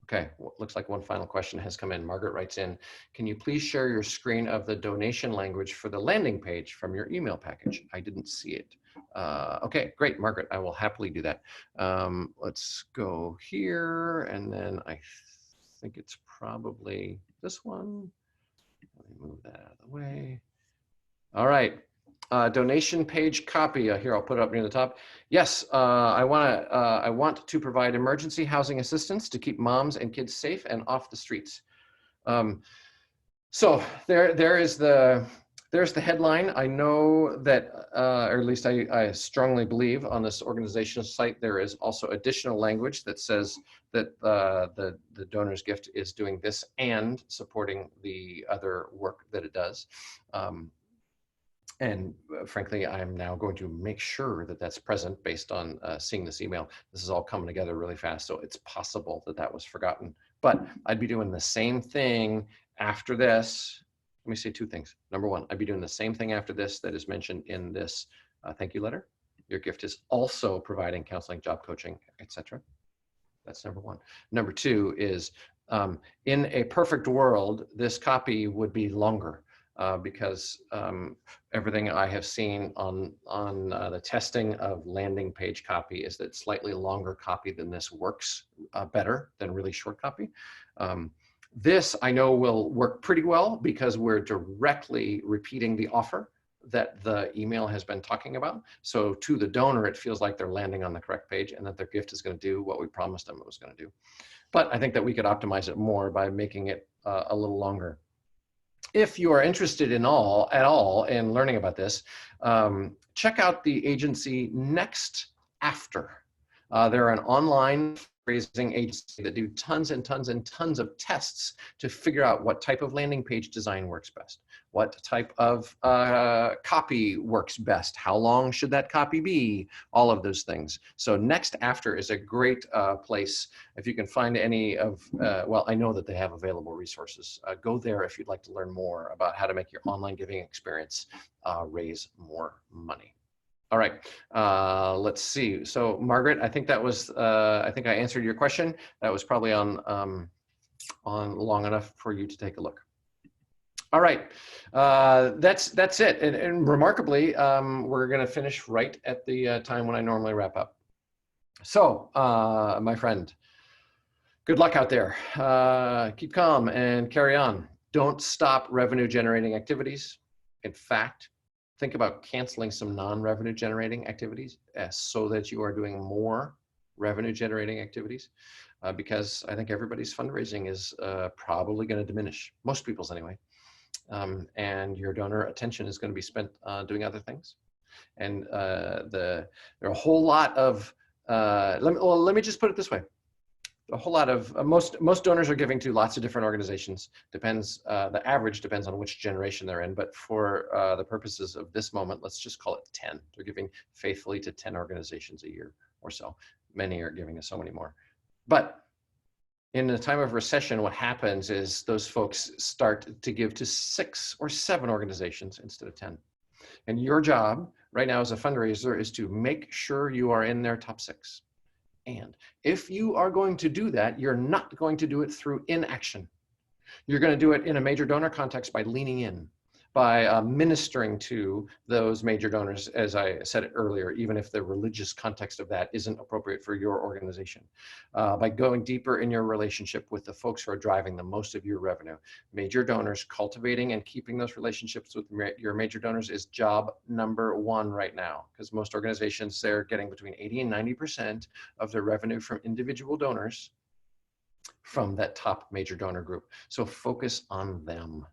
Okay, well, looks like one final question has come in. Margaret writes in, can you please share your screen of the donation language for the landing page from your email package? I didn't see it. Okay, great, Margaret, I will happily do that. Let's go here, and then I think it's probably this one. Let me move that out of the way. All right. Donation page copy. Here, I'll put it up near the top. Yes, I want to provide emergency housing assistance to keep moms and kids safe and off the streets. So there is the there's the headline. I know that, or at least I strongly believe on this organizational site, there is also additional language that says that the donor's gift is doing this and supporting the other work that it does. And frankly, I'm now going to make sure that that's present based on seeing this email. This is all coming together really fast, so it's possible that that was forgotten. But I'd be doing the same thing after this. Let me say two things. Number one, I'd be doing the same thing after this that is mentioned in this thank you letter. Your gift is also providing counseling, job coaching, etc. That's number one. Number two is in a perfect world, this copy would be longer. Because everything I have seen on the testing of landing page copy is that slightly longer copy than this works better than really short copy. This I know will work pretty well because we're directly repeating the offer that the email has been talking about. So to the donor, it feels like they're landing on the correct page and that their gift is going to do what we promised them it was going to do. But I think that we could optimize it more by making it a little longer. If you are interested at all in learning about this, check out the agency Next After. They're an online fundraising agency that do tons and tons and tons of tests to figure out what type of landing page design works best, what type of copy works best, how long should that copy be, all of those things. So Next After is a great place. If you can find any of, well, I know that they have available resources. Go there if you'd like to learn more about how to make your online giving experience raise more money. All right, let's see. So Margaret, I think that was, I think I answered your question. That was probably on long enough for you to take a look. All right, that's it. And remarkably, we're gonna finish right at the time when I normally wrap up. So my friend, good luck out there. Keep calm and carry on. Don't stop revenue generating activities. In fact, think about canceling some non-revenue generating activities so that you are doing more revenue generating activities because I think everybody's fundraising is probably going to diminish, most people's anyway. And your donor attention is going to be spent doing other things. And there are a whole lot of, let me just put it this way. A whole lot of, most donors are giving to lots of different organizations. Depends, the average depends on which generation they're in, but for the purposes of this moment, let's just call it 10. They're giving faithfully to 10 organizations a year or so. Many are giving us so many more. But in a time of recession, what happens is those folks start to give to 6 or 7 organizations instead of 10. And your job right now as a fundraiser is to make sure you are in their top 6. And if you are going to do that, you're not going to do it through inaction. You're going to do it in a major donor context by leaning in, by ministering to those major donors, as I said it earlier, even if the religious context of that isn't appropriate for your organization, by going deeper in your relationship with the folks who are driving the most of your revenue. Major donors, cultivating and keeping those relationships with your major donors is job number 1 right now, because most organizations, they're getting between 80 and 90% of their revenue from individual donors from that top major donor group. So focus on them.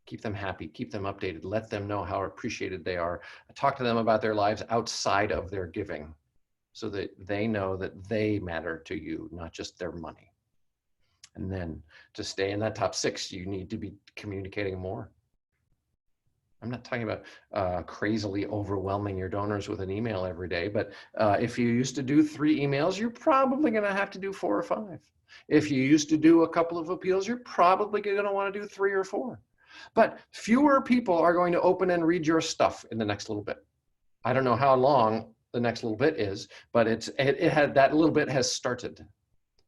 Keep them happy, keep them updated, let them know how appreciated they are. Talk to them about their lives outside of their giving so that they know that they matter to you, not just their money. And then to stay in that top 6, you need to be communicating more. I'm not talking about crazily overwhelming your donors with an email every day, but if you used to do 3 emails, you're probably gonna have to do 4 or 5. If you used to do a couple of appeals, you're probably gonna wanna do 3 or 4. But fewer people are going to open and read your stuff in the next little bit. I don't know how long the next little bit is, but that little bit has started.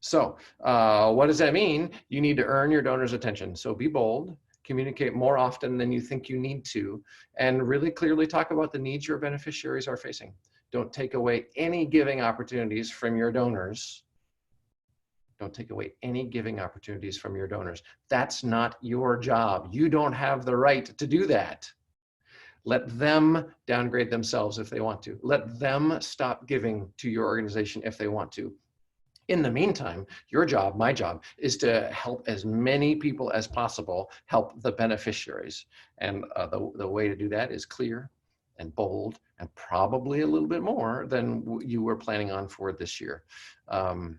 So what does that mean? You need to earn your donors' attention. So be bold, communicate more often than you think you need to, and really clearly talk about the needs your beneficiaries are facing. Don't take away any giving opportunities from your donors. Don't take away any giving opportunities from your donors. That's not your job. You don't have the right to do that. Let them downgrade themselves if they want to. Let them stop giving to your organization if they want to. In the meantime, your job, my job, is to help as many people as possible help the beneficiaries. And the way to do that is clear and bold and probably a little bit more than you were planning on for this year. And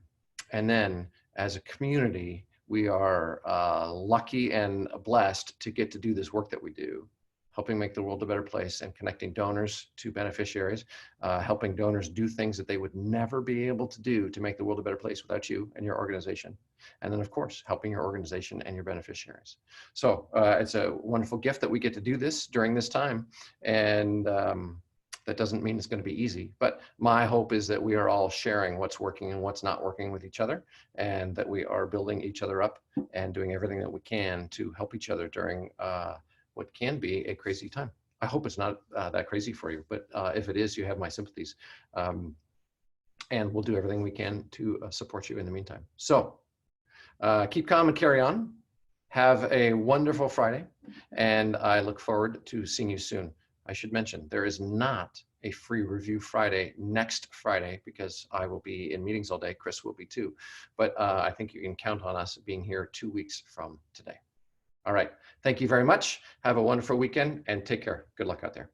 then as a community, we are lucky and blessed to get to do this work that we do, helping make the world a better place and connecting donors to beneficiaries, helping donors do things that they would never be able to do to make the world a better place without you and your organization. And then, of course, helping your organization and your beneficiaries. So it's a wonderful gift that we get to do this during this time. And that doesn't mean it's going to be easy, but my hope is that we are all sharing what's working and what's not working with each other, and that we are building each other up and doing everything that we can to help each other during what can be a crazy time. I hope it's not that crazy for you, but if it is, you have my sympathies. And we'll do everything we can to support you in the meantime. So keep calm and carry on. Have a wonderful Friday, and I look forward to seeing you soon. I should mention, there is not a free review Friday next Friday because I will be in meetings all day. Chris will be too. But I think you can count on us being here 2 weeks from today. All right. Thank you very much. Have a wonderful weekend and take care. Good luck out there.